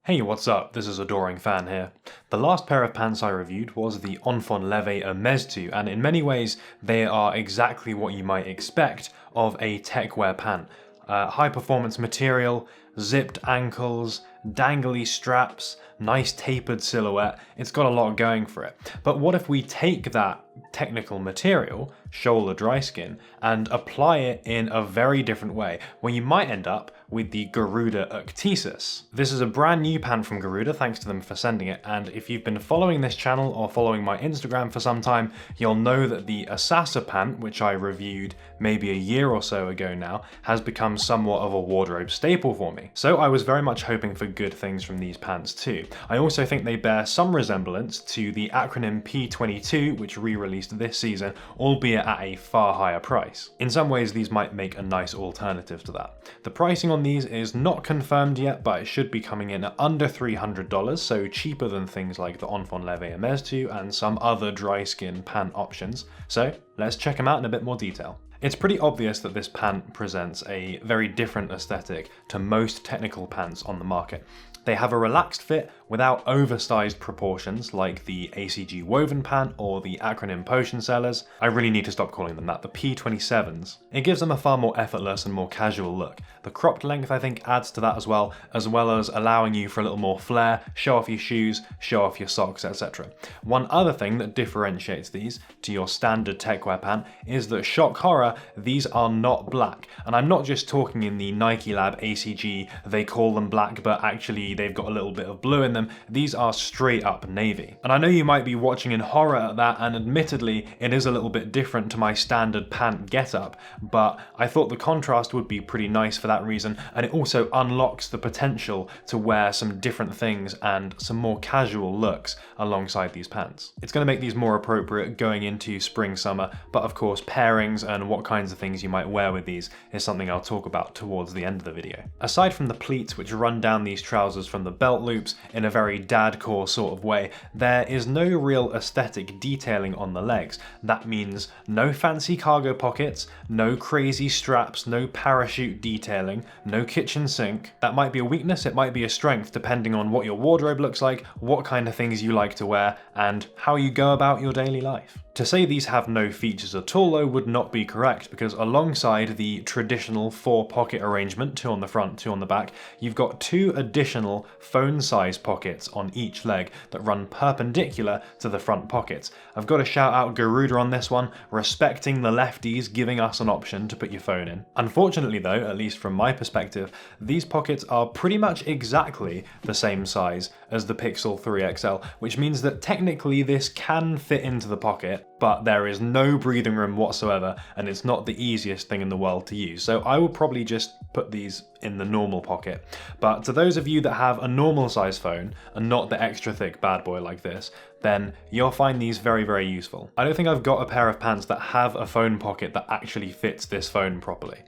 Hey, what's up? This is Adoring Fan here. The last pair of pants I reviewed was the Antwon Mestu, and in many ways they are exactly what you might expect of a techwear pant. High performance material, zipped ankles, dangly straps, nice tapered silhouette. It's got a lot going for it. But what if we take that technical material, Schoeller Dryskin, and apply it in a very different way, where you might end up with the Garuda Aiqtisas. This is a brand new pant from Garuda, thanks to them for sending it, and if you've been following this channel or following my Instagram for some time, you'll know that the Asasa pant, which I reviewed maybe a year or so ago now, has become somewhat of a wardrobe staple for me. So I was very much hoping for good things from these pants too. I also think they bear some resemblance to the acronym P22, which re-released this season, albeit at a far higher price. In some ways, these might make a nice alternative to that. The pricing on these is not confirmed yet, but it should be coming in at under $300, so cheaper than things like the Antwon Mestu and some other dry skin pant options. So let's check them out in a bit more detail. It's pretty obvious that this pant presents a very different aesthetic to most technical pants on the market. They have a relaxed fit without oversized proportions like the ACG woven pant or the acronym potion sellers. I really need to stop calling them that, the P27s. It gives them a far more effortless and more casual look. The cropped length I think adds to that as well as allowing you for a little more flair, show off your shoes, show off your socks, etc. One other thing that differentiates these to your standard techwear pant is that, shock horror, these are not black. And I'm not just talking in the Nike Lab ACG, they call them black, but actually they've got a little bit of blue in them. These are straight up navy. And I know you might be watching in horror at that, and admittedly it is a little bit different to my standard pant getup, but I thought the contrast would be pretty nice for that reason, and it also unlocks the potential to wear some different things and some more casual looks alongside these pants. It's going to make these more appropriate going into spring summer, but of course pairings and what kinds of things you might wear with these is something I'll talk about towards the end of the video. Aside from the pleats which run down these trousers from the belt loops in a very dadcore sort of way, there is no real aesthetic detailing on the legs. That means no fancy cargo pockets, no crazy straps, no parachute detailing, no kitchen sink. That might be a weakness, it might be a strength, depending on what your wardrobe looks like, what kind of things you like to wear, and how you go about your daily life. To say these have no features at all though would not be correct, because alongside the traditional 4-pocket arrangement, 2 on the front, 2 on the back, you've got 2 additional phone-sized pockets on each leg that run perpendicular to the front pockets. I've got to shout out Garuda on this one, respecting the lefties, giving us an option to put your phone in. Unfortunately though, at least from my perspective, these pockets are pretty much exactly the same size as the Pixel 3 XL, which means that technically this can fit into the pocket, but there is no breathing room whatsoever, and it's not the easiest thing in the world to use. So I will probably just put these in the normal pocket. But to those of you that have a normal size phone and not the extra thick bad boy like this, then you'll find these very, very useful. I don't think I've got a pair of pants that have a phone pocket that actually fits this phone properly.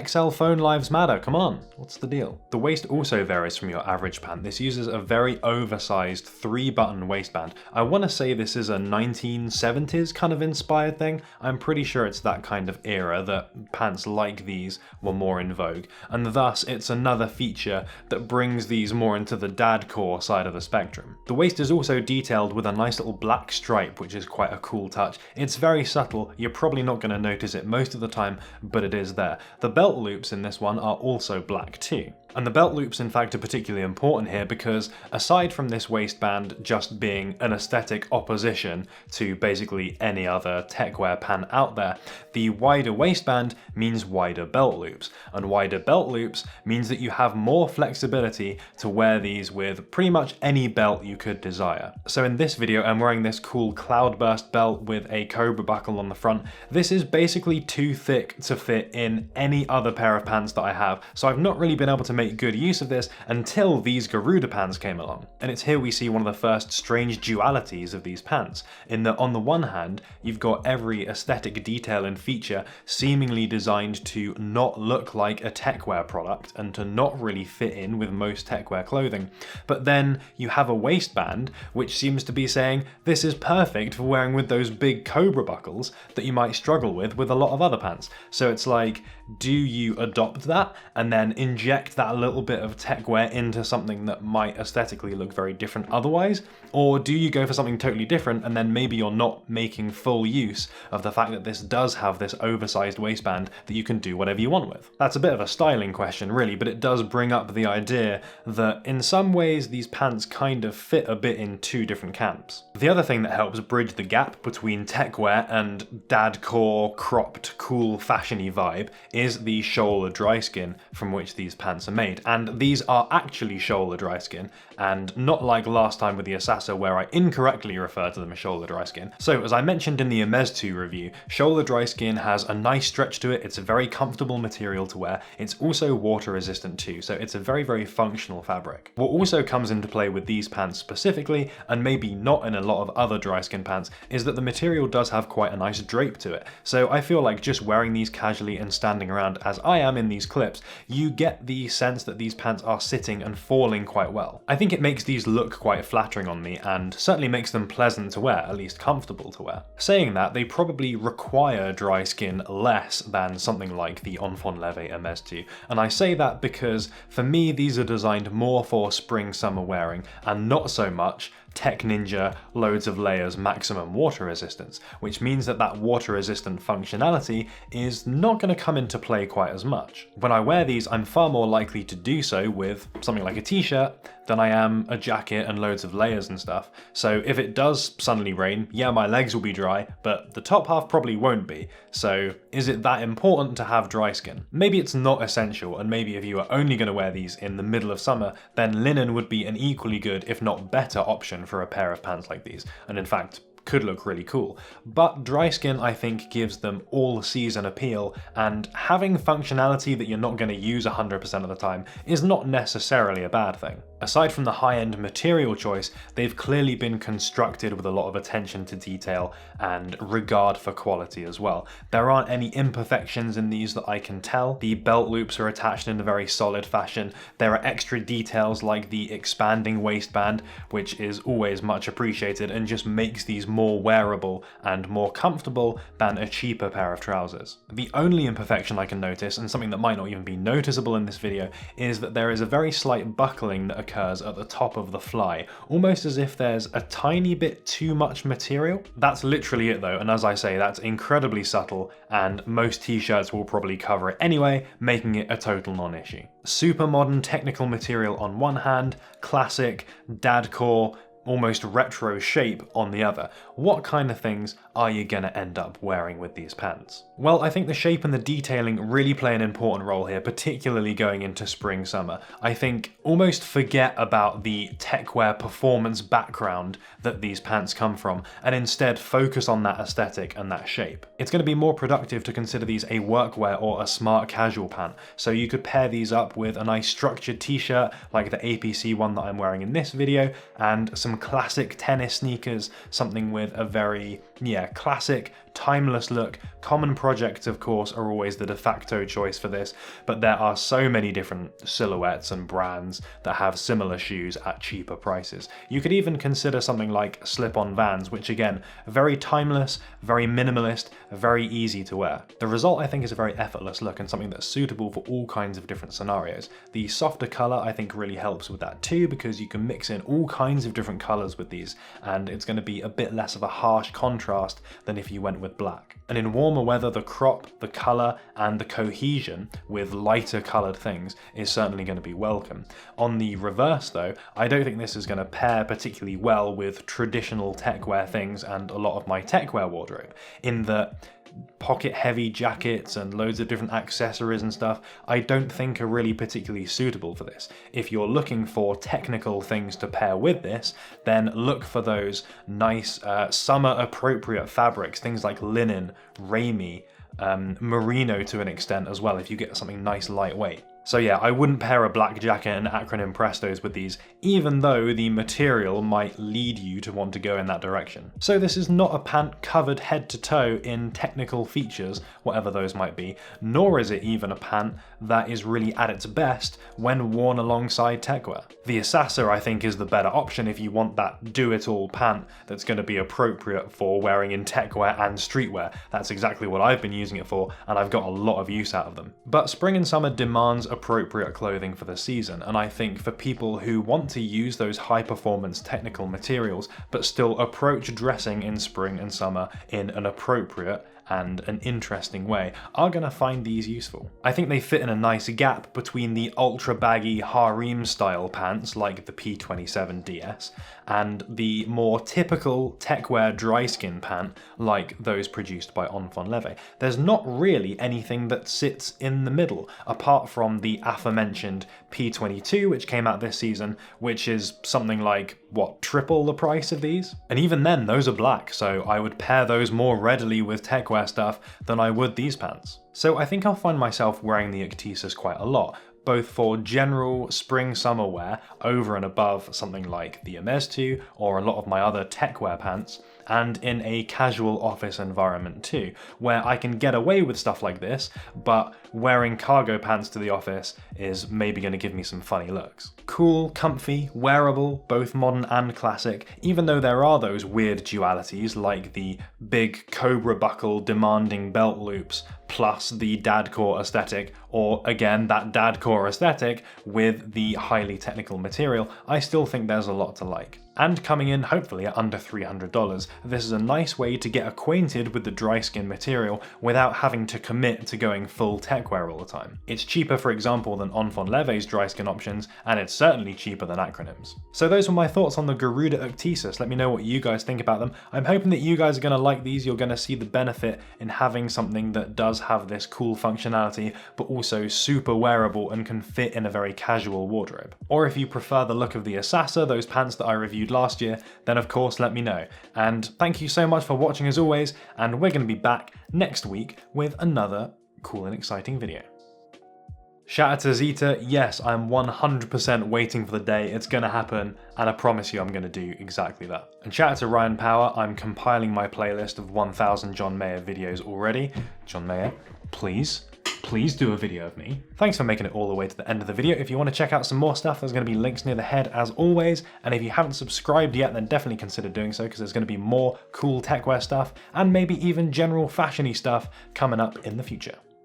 XL phone lives matter, come on, what's the deal? The waist also varies from your average pant. This uses a very oversized 3-button waistband. I want to say this is a 1970s kind of inspired thing. I'm pretty sure it's that kind of era that pants like these were more in vogue, and thus it's another feature that brings these more into the dadcore side of the spectrum. The waist is also detailed with a nice little black stripe, which is quite a cool touch. It's very subtle, you're probably not going to notice it most of the time, but it is there. The belt loops in this one are also black too. And the belt loops in fact are particularly important here because aside from this waistband just being an aesthetic opposition to basically any other techwear pant out there, the wider waistband means wider belt loops, and wider belt loops means that you have more flexibility to wear these with pretty much any belt you could desire. So in this video I'm wearing this cool cloudburst belt with a cobra buckle on the front. This is basically too thick to fit in any other pair of pants that I have, so I've not really been able to make good use of this until these Garuda pants came along. And it's here we see one of the first strange dualities of these pants, in that on the one hand you've got every aesthetic detail and feature seemingly designed to not look like a techwear product and to not really fit in with most techwear clothing, but then you have a waistband which seems to be saying this is perfect for wearing with those big cobra buckles that you might struggle with a lot of other pants. So it's like Do you adopt that and then inject that little bit of techwear into something that might aesthetically look very different otherwise? Or do you go for something totally different and then maybe you're not making full use of the fact that this does have this oversized waistband that you can do whatever you want with? That's a bit of a styling question really, but it does bring up the idea that in some ways these pants kind of fit a bit in two different camps. The other thing that helps bridge the gap between techwear and dadcore, cropped, cool, fashiony vibe is the Schoeller Dryskin from which these pants are made. And these are actually Schoeller Dryskin, and not like last time with the Assassin where I incorrectly referred to them as Schoeller Dryskin. So as I mentioned in the Hermes 2 review, Schoeller Dryskin has a nice stretch to it, it's a very comfortable material to wear, it's also water resistant too, so it's a very, very functional fabric. What also comes into play with these pants specifically, and maybe not in a lot of other Dryskin pants, is that the material does have quite a nice drape to it. So I feel like just wearing these casually and standing around as I am in these clips, you get the sense that these pants are sitting and falling quite well. I think it makes these look quite flattering on me and certainly makes them pleasant to wear, at least comfortable to wear. Saying that, they probably require dry skin less than something like the Antwon Hermes 2, and I say that because for me these are designed more for spring-summer wearing and not so much Tech Ninja, loads of layers, maximum water resistance, which means that that water resistant functionality is not going to come into play quite as much. When I wear these, I'm far more likely to do so with something like a t-shirt than I am a jacket and loads of layers and stuff. So if it does suddenly rain, yeah, my legs will be dry, but the top half probably won't be. So is it that important to have dry skin? Maybe it's not essential, and maybe if you are only going to wear these in the middle of summer, then linen would be an equally good, if not better option for a pair of pants like these, and in fact could look really cool. But dry skin, I think, gives them all season appeal, and having functionality that you're not going to use 100% of the time is not necessarily a bad thing. Aside from the high-end material choice, they've clearly been constructed with a lot of attention to detail and regard for quality as well. There aren't any imperfections in these that I can tell. The belt loops are attached in a very solid fashion. There are extra details like the expanding waistband, which is always much appreciated and just makes these more wearable and more comfortable than a cheaper pair of trousers. The only imperfection I can notice, and something that might not even be noticeable in this video, is that there is a very slight buckling that occurs at the top of the fly, almost as if there's a tiny bit too much material. That's literally it though, and as I say, that's incredibly subtle, and most t-shirts will probably cover it anyway, making it a total non-issue. Super modern technical material on one hand, classic, dadcore, almost retro shape on the other. What kind of things are you gonna end up wearing with these pants? Well, I think the shape and the detailing really play an important role here, particularly going into spring summer. I think almost forget about the techwear performance background that these pants come from and instead focus on that aesthetic and that shape. It's going to be more productive to consider these a workwear or a smart casual pant. So you could pair these up with a nice structured t-shirt like the APC one that I'm wearing in this video, and some classic tennis sneakers, something with a very, classic, timeless look. Common projects, of course, are always the de facto choice for this, but there are so many different silhouettes and brands that have similar shoes at cheaper prices. You could even consider something like slip-on Vans, which again, very timeless, very minimalist, very easy to wear. The result, I think, is a very effortless look and something that's suitable for all kinds of different scenarios. The softer colour, I think, really helps with that too, because you can mix in all kinds of different colours with these, and it's going to be a bit less of a harsh contrast than if you went with black. And in warmer weather, the crop, the colour, and the cohesion with lighter coloured things is certainly going to be welcome. On the reverse though, I don't think this is going to pair particularly well with traditional techwear things and a lot of my techwear wardrobe, in that pocket heavy jackets and loads of different accessories and stuff I don't think are really particularly suitable for this. If you're looking for technical things to pair with this, then look for those nice summer appropriate fabrics, things like linen, ramie, merino to an extent as well if you get something nice lightweight. So yeah, I wouldn't pair a black jacket and acronym Prestos with these, even though the material might lead you to want to go in that direction. So this is not a pant covered head to toe in technical features, whatever those might be, nor is it even a pant that is really at its best when worn alongside techwear. The Aiqtisas, I think, is the better option if you want that do-it-all pant that's going to be appropriate for wearing in techwear and streetwear. That's exactly what I've been using it for, and I've got a lot of use out of them. But spring and summer demands appropriate clothing for the season, and I think for people who want to use those high-performance technical materials but still approach dressing in spring and summer in an appropriate and an interesting way, are going to find these useful. I think they fit in a nice gap between the ultra baggy harem style pants like the P27DS and the more typical techwear Dryskin pant like those produced by Antwon. There's not really anything that sits in the middle apart from the aforementioned P22, which came out this season, which is something like, what, triple the price of these? And even then, those are black, so I would pair those more readily with techwear stuff than I would these pants. So I think I'll find myself wearing the Aiqtisas quite a lot, both for general spring-summer wear over and above something like the Homage or a lot of my other techwear pants, and in a casual office environment too, where I can get away with stuff like this, but wearing cargo pants to the office is maybe going to give me some funny looks. Cool, comfy, wearable, both modern and classic, even though there are those weird dualities like the big cobra buckle demanding belt loops plus the dadcore aesthetic, or again that dadcore aesthetic with the highly technical material, I still think there's a lot to like. And coming in hopefully at under $300, this is a nice way to get acquainted with the Dryskin material without having to commit to going full techwear all the time. It's cheaper, for example, than Antwon Dryskin options, and it's certainly cheaper than acronyms. So those were my thoughts on the Garuda Aiqtisas. Let me know what you guys think about them. I'm hoping that you guys are going to like these. You're going to see the benefit in having something that does have this cool functionality, but also super wearable and can fit in a very casual wardrobe. Or if you prefer the look of the Aiqtisas, those pants that I reviewed last year, then of course let me know. And thank you so much for watching as always, and we're going to be back next week with another cool and exciting video. Shout out to Zeta, yes, I'm 100% waiting for the day, it's gonna happen, and I promise you I'm gonna do exactly that. And shout out to Ryan Power, I'm compiling my playlist of 1000 John Mayer videos already. John Mayer, please do a video of me. Thanks for making it all the way to the end of the video. If you want to check out some more stuff, there's going to be links near the head as always, and if you haven't subscribed yet, then definitely consider doing so, because there's going to be more cool techwear stuff, and maybe even general fashiony stuff coming up in the future.